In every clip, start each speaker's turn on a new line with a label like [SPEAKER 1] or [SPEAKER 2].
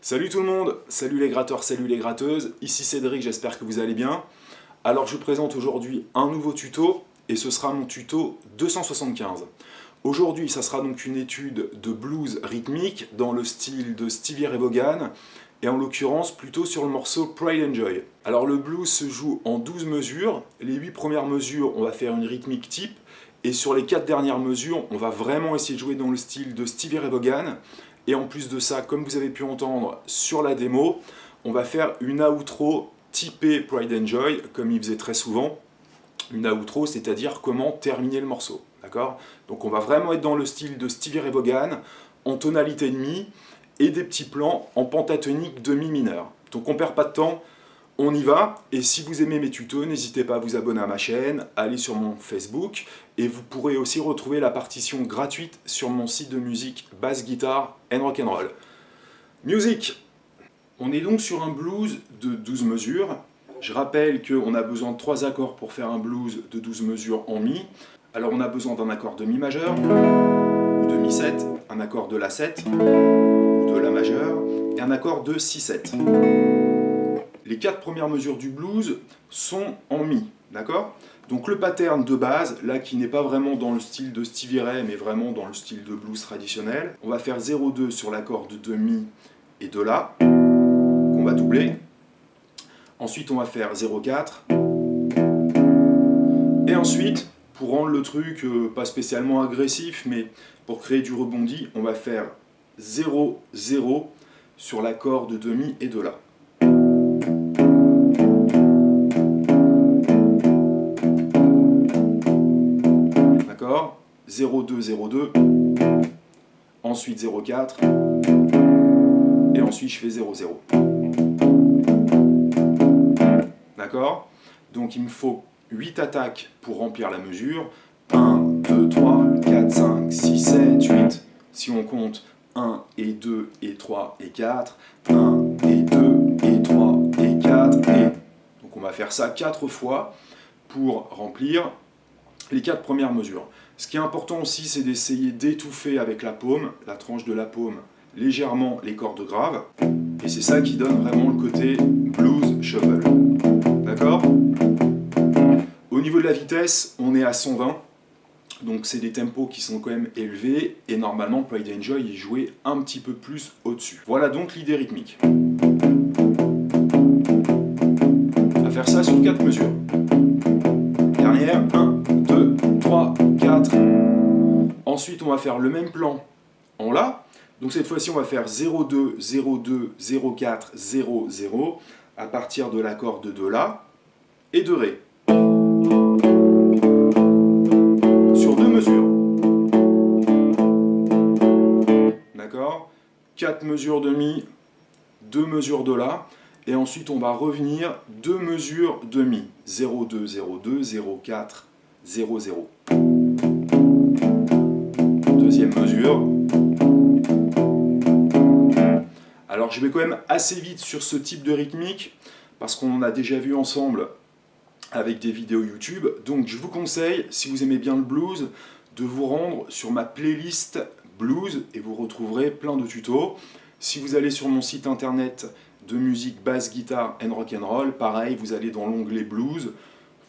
[SPEAKER 1] Salut tout le monde, salut les gratteurs, salut les gratteuses, ici Cédric, j'espère que vous allez bien. Alors je vous présente aujourd'hui un nouveau tuto, et ce sera mon tuto 275. Aujourd'hui, ça sera donc une étude de blues rythmique dans le style de Stevie Ray Vaughan, et en l'occurrence plutôt sur le morceau Pride and Joy. Alors le blues se joue en 12 mesures, les 8 premières mesures, on va faire une rythmique type, et sur les 4 dernières mesures, on va vraiment essayer de jouer dans le style de Stevie Ray Vaughan. Et en plus de ça, comme vous avez pu entendre sur la démo, on va faire une outro typée Pride and Joy, comme il faisait très souvent. Une outro, c'est-à-dire comment terminer le morceau. D'accord ? Donc on va vraiment être dans le style de Stevie Ray Vaughan, en tonalité de mi, et des petits plans en pentatonique de mi mineur. Donc on perd pas de temps, on y va. Et si vous aimez mes tutos, n'hésitez pas à vous abonner à ma chaîne, à aller sur mon Facebook, et vous pourrez aussi retrouver la partition gratuite sur mon site de musique Bass Guitar and Rock'n'Roll. Musique. On est donc sur un blues de 12 mesures. Je rappelle qu'on a besoin de 3 accords pour faire un blues de 12 mesures en mi. Alors on a besoin d'un accord de mi majeur, ou de mi 7, un accord de la 7, ou de la majeure, et un accord de si 7. Les 4 premières mesures du blues sont en mi, d'accord ? Donc le pattern de base, là qui n'est pas vraiment dans le style de Stevie Ray, mais vraiment dans le style de blues traditionnel, on va faire 0,2 sur l'accord de mi et de la, qu'on va doubler. Ensuite on va faire 0,4. Et ensuite, pour rendre le truc pas spécialement agressif, mais pour créer du rebondi, on va faire 0,0 sur l'accord de mi et de la. D'accord ? 0,2, 0,2, ensuite 0,4, et ensuite je fais 0,0. D'accord ? Donc il me faut 8 attaques pour remplir la mesure. 1, 2, 3, 4, 5, 6, 7, 8. Si on compte 1 et 2 et 3 et 4. 1 et 2 et 3 et 4 et... Donc on va faire ça 4 fois pour remplir les 4 premières mesures. Ce qui est important aussi, c'est d'essayer d'étouffer avec la paume, la tranche de la paume, légèrement les cordes graves. Et c'est ça qui donne vraiment le côté blues shuffle. D'accord ? Au niveau de la vitesse, on est à 120. Donc c'est des tempos qui sont quand même élevés. Et normalement, Pride and Joy est joué un petit peu plus au-dessus. Voilà donc l'idée rythmique. On va faire ça sur 4 mesures. Dernière, 1, 2, 3, 4. Ensuite, on va faire le même plan en La. Donc cette fois-ci, on va faire 0,2, 0,2, 0,4, 0,0 à partir de l'accord de La et de Ré. Sur 2 mesures. D'accord ? 4 mesures de Mi, 2 mesures de La. Et ensuite, on va revenir 2 mesures de Mi. 0,2, 0,2, 0,4, 0,0. Deuxième mesure. Alors je vais quand même assez vite sur ce type de rythmique, parce qu'on en a déjà vu ensemble avec des vidéos YouTube. Donc je vous conseille, si vous aimez bien le blues, de vous rendre sur ma playlist blues, et vous retrouverez plein de tutos. Si vous allez sur mon site internet de musique Bass Guitar and Rock'n'Roll, pareil, vous allez dans l'onglet blues,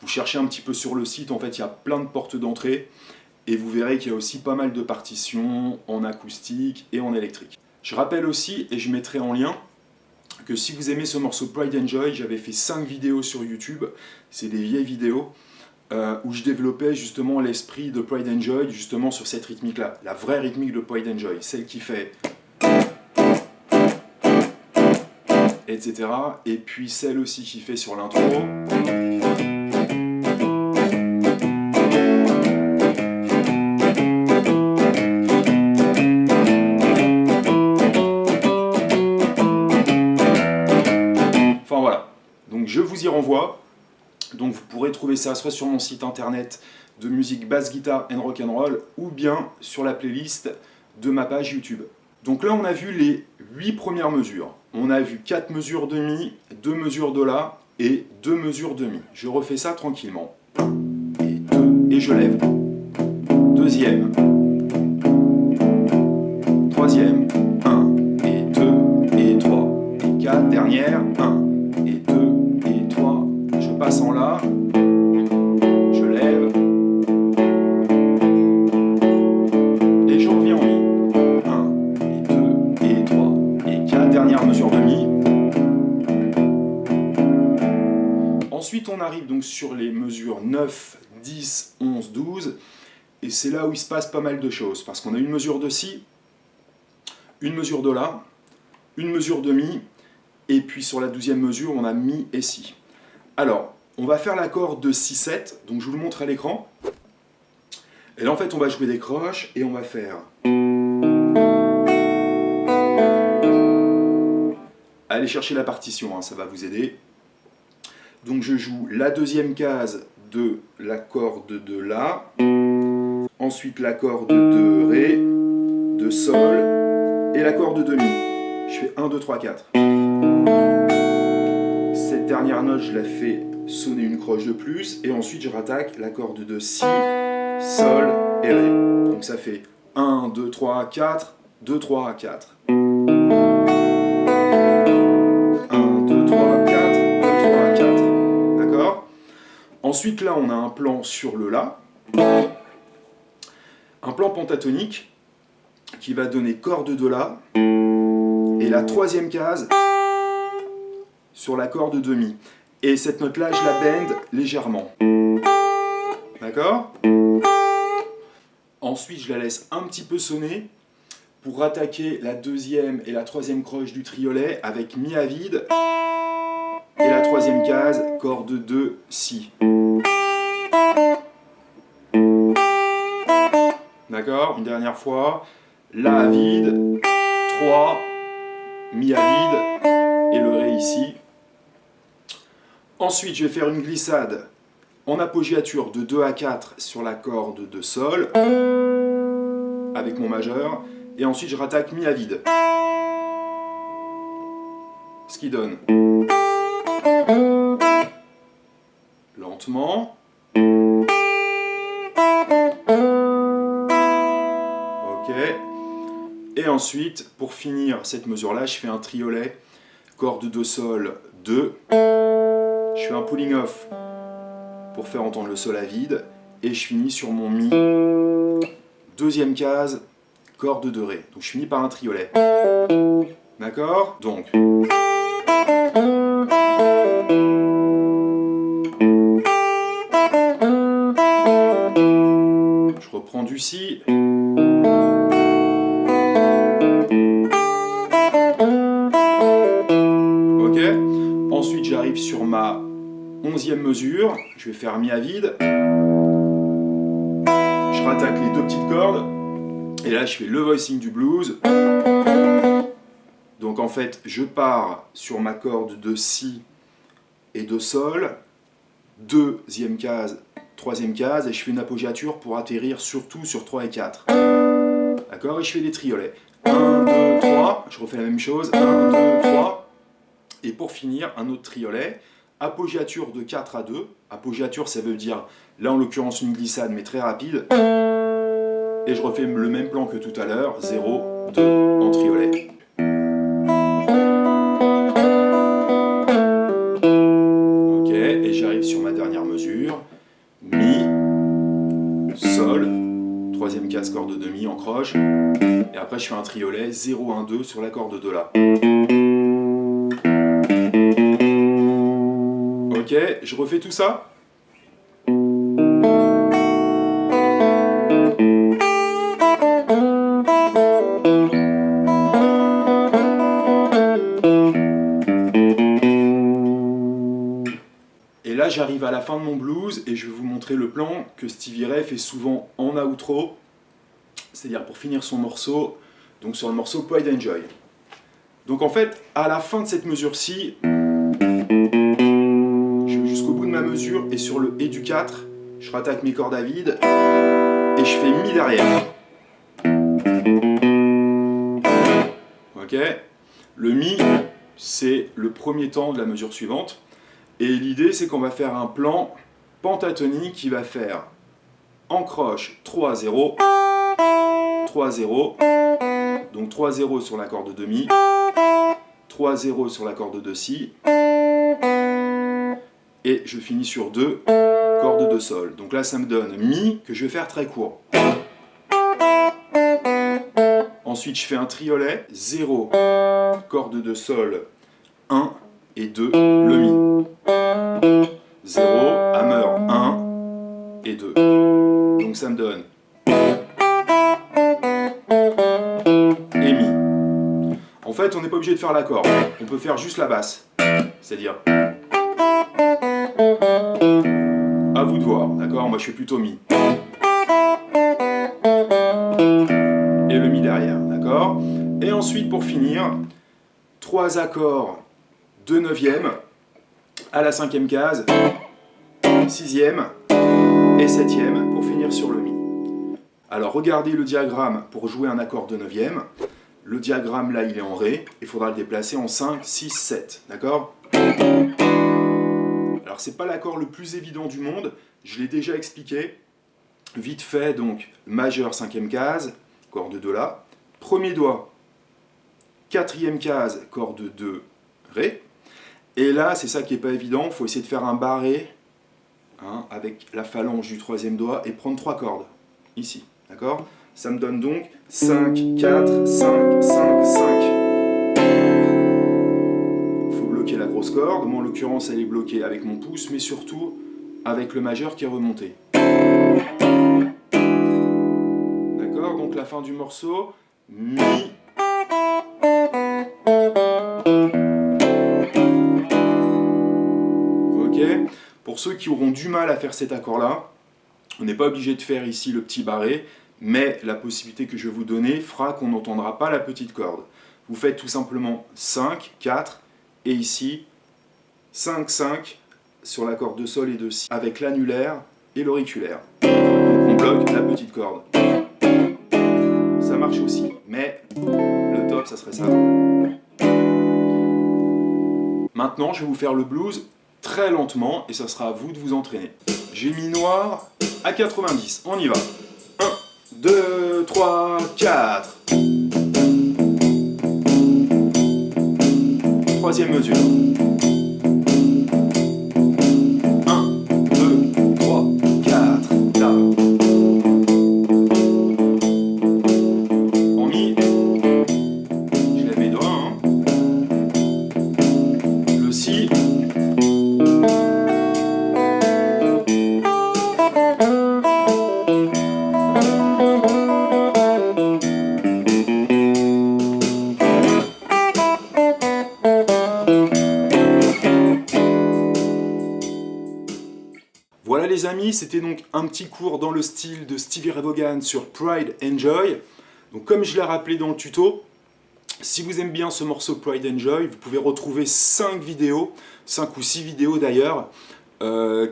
[SPEAKER 1] vous cherchez un petit peu sur le site, en fait il y a plein de portes d'entrée, et vous verrez qu'il y a aussi pas mal de partitions en acoustique et en électrique. Je rappelle aussi, et je mettrai en lien, que si vous aimez ce morceau Pride and Joy, j'avais fait 5 vidéos sur YouTube, c'est des vieilles vidéos, où je développais justement l'esprit de Pride and Joy, justement sur cette rythmique-là, la vraie rythmique de Pride and Joy, celle qui fait... etc. Et puis celle aussi qui fait sur l'intro... Enfin voilà, donc je vous y renvoie. Donc vous pourrez trouver ça soit sur mon site internet de musique Bass Guitar and Rock'n'Roll, ou bien sur la playlist de ma page YouTube. Donc là on a vu les 8 premières mesures. On a vu 4 mesures de Mi, 2 mesures de La et 2 mesures de Mi. Je refais ça tranquillement. 1 et 2 et je lève. Deuxième. Troisième. 1 et 2 et 3. donc sur les mesures 9, 10, 11, 12, et c'est là où il se passe pas mal de choses, parce qu'on a une mesure de Si, une mesure de La, une mesure de Mi, et puis sur la 12e mesure, on a Mi et Si. Alors, on va faire l'accord de Si-7, donc je vous le montre à l'écran. Et là, en fait, on va jouer des croches, et on va faire... Allez chercher la partition, hein, ça va vous aider. Donc je joue la deuxième case de la corde de La, ensuite la corde de Ré, de Sol, et la corde de Mi. Je fais 1, 2, 3, 4. Cette dernière note, je la fais sonner une croche de plus, et ensuite je rattaque la corde de Si, Sol et Ré. Donc ça fait 1, 2, 3, 4, 2, 3, 4. 1, 2, 3, 4, 2, 3, 4. D'accord? Ensuite, là, on a un plan sur le La. Un plan pentatonique qui va donner corde de La. Et la troisième case sur la corde de Mi. Et cette note-là, je la bend légèrement. D'accord? Ensuite, je la laisse un petit peu sonner pour attaquer la deuxième et la troisième croche du triolet avec Mi à vide. Et la troisième case, corde de Si. D'accord? Une dernière fois. La à vide, 3, Mi à vide, et le Ré ici. Ensuite, je vais faire une glissade en apogéature de 2 à 4 sur la corde de Sol, avec mon majeur, et ensuite je rattaque Mi à vide. Ce qui donne... lentement. Ok. Et ensuite, pour finir cette mesure-là, je fais un triolet, corde de Sol 2. Je fais un pulling off pour faire entendre le Sol à vide. Et je finis sur mon Mi. Deuxième case, corde de Ré. Donc je finis par un triolet. D'accord? Donc... je reprends du Si. Ok. Ensuite, j'arrive sur ma 11e mesure. Je vais faire Mi à vide. Je rattaque les deux petites cordes. Et là, je fais le voicing du blues. Donc en fait, je pars sur ma corde de Si et de Sol. Deuxième case, troisième case, et je fais une apogéature pour atterrir surtout sur 3 et 4. D'accord? Et je fais des triolets. 1, 2, 3, je refais la même chose. 1, 2, 3. Et pour finir, un autre triolet. Apogéature de 4 à 2. Apogéature, ça veut dire, là en l'occurrence, une glissade, mais très rapide. Et je refais le même plan que tout à l'heure. 0, 2, en triolet. Ok, et j'arrive sur ma dernière mesure. Mi, Sol, troisième case corde de Mi en croche, et après je fais un triolet 0, 1, 2 sur la corde de La. Ok, je refais tout ça. Et là, j'arrive à la fin de mon blues et je vais vous montrer le plan que Stevie Ray fait souvent en outro, c'est-à-dire pour finir son morceau, donc sur le morceau Pride and Joy. Donc en fait, à la fin de cette mesure-ci, je vais jusqu'au bout de ma mesure et sur le Et du 4, je rattaque mes cordes à vide et je fais Mi derrière. Ok? Le Mi, c'est le premier temps de la mesure suivante. Et l'idée, c'est qu'on va faire un plan pentatonique qui va faire en croche 3-0, 3-0, donc 3-0 sur la corde de Mi, 3-0 sur la corde de Si, et je finis sur 2 cordes de Sol. Donc là, ça me donne Mi, que je vais faire très court. Ensuite, je fais un triolet, 0, corde de Sol, 1 et 2, le Mi. 0, hammer 1 et 2. Donc ça me donne et mi. En fait, on n'est pas obligé de faire l'accord. On peut faire juste la basse. C'est-à-dire... à vous de voir, d'accord? Moi je fais plutôt mi. Et le mi derrière, d'accord? Et ensuite, pour finir, 3 accords de 9e à la 5e case, 6e et 7e pour finir sur le mi. Alors regardez le diagramme pour jouer un accord de 9e. Le diagramme là il est en Ré, il faudra le déplacer en 5, 6, 7, d'accord? Alors c'est pas l'accord le plus évident du monde, je l'ai déjà expliqué. Vite fait, donc majeur 5e case, corde 2 là, premier doigt, 4e case, corde 2, Ré. Et là, c'est ça qui n'est pas évident, il faut essayer de faire un barré hein, avec la phalange du 3e doigt et prendre 3 cordes, ici, d'accord? Ça me donne donc 5, 4, 5, 5, 5. Il faut bloquer la grosse corde, moi en l'occurrence elle est bloquée avec mon pouce, mais surtout avec le majeur qui est remonté. D'accord, donc la fin du morceau, mi. Ok, pour ceux qui auront du mal à faire cet accord-là, on n'est pas obligé de faire ici le petit barré, mais la possibilité que je vais vous donner fera qu'on n'entendra pas la petite corde. Vous faites tout simplement 5, 4, et ici 5, 5 sur la corde de sol et de si, avec l'annulaire et l'auriculaire. Donc on bloque la petite corde. Ça marche aussi, mais le top ça serait ça. Maintenant je vais vous faire le blues très lentement et ça sera à vous de vous entraîner. J'ai mis noir à 90, on y va. 1, 2, 3, 4. Troisième mesure. 1, 2, 3, 4. Là. En mi. Je lève mes doigts. Hein. Le si. Voilà les amis, c'était donc un petit cours dans le style de Stevie Ray Vaughan sur Pride and Joy. Donc comme je l'ai rappelé dans le tuto, si vous aimez bien ce morceau Pride and Joy, vous pouvez retrouver 5 vidéos, 5 ou 6 vidéos d'ailleurs,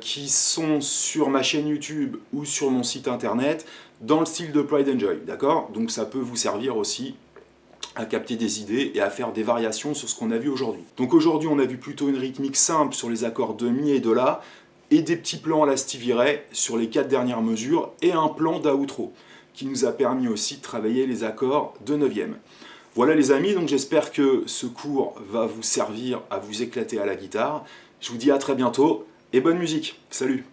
[SPEAKER 1] qui sont sur ma chaîne YouTube ou sur mon site internet, dans le style de Pride and Joy, d'accord? Donc ça peut vous servir aussi à capter des idées et à faire des variations sur ce qu'on a vu aujourd'hui. Donc aujourd'hui on a vu plutôt une rythmique simple sur les accords de mi et de la, et des petits plans à la Stevie Ray sur les 4 dernières mesures, et un plan d'outro, qui nous a permis aussi de travailler les accords de 9e. Voilà les amis, donc j'espère que ce cours va vous servir à vous éclater à la guitare. Je vous dis à très bientôt, et bonne musique, salut!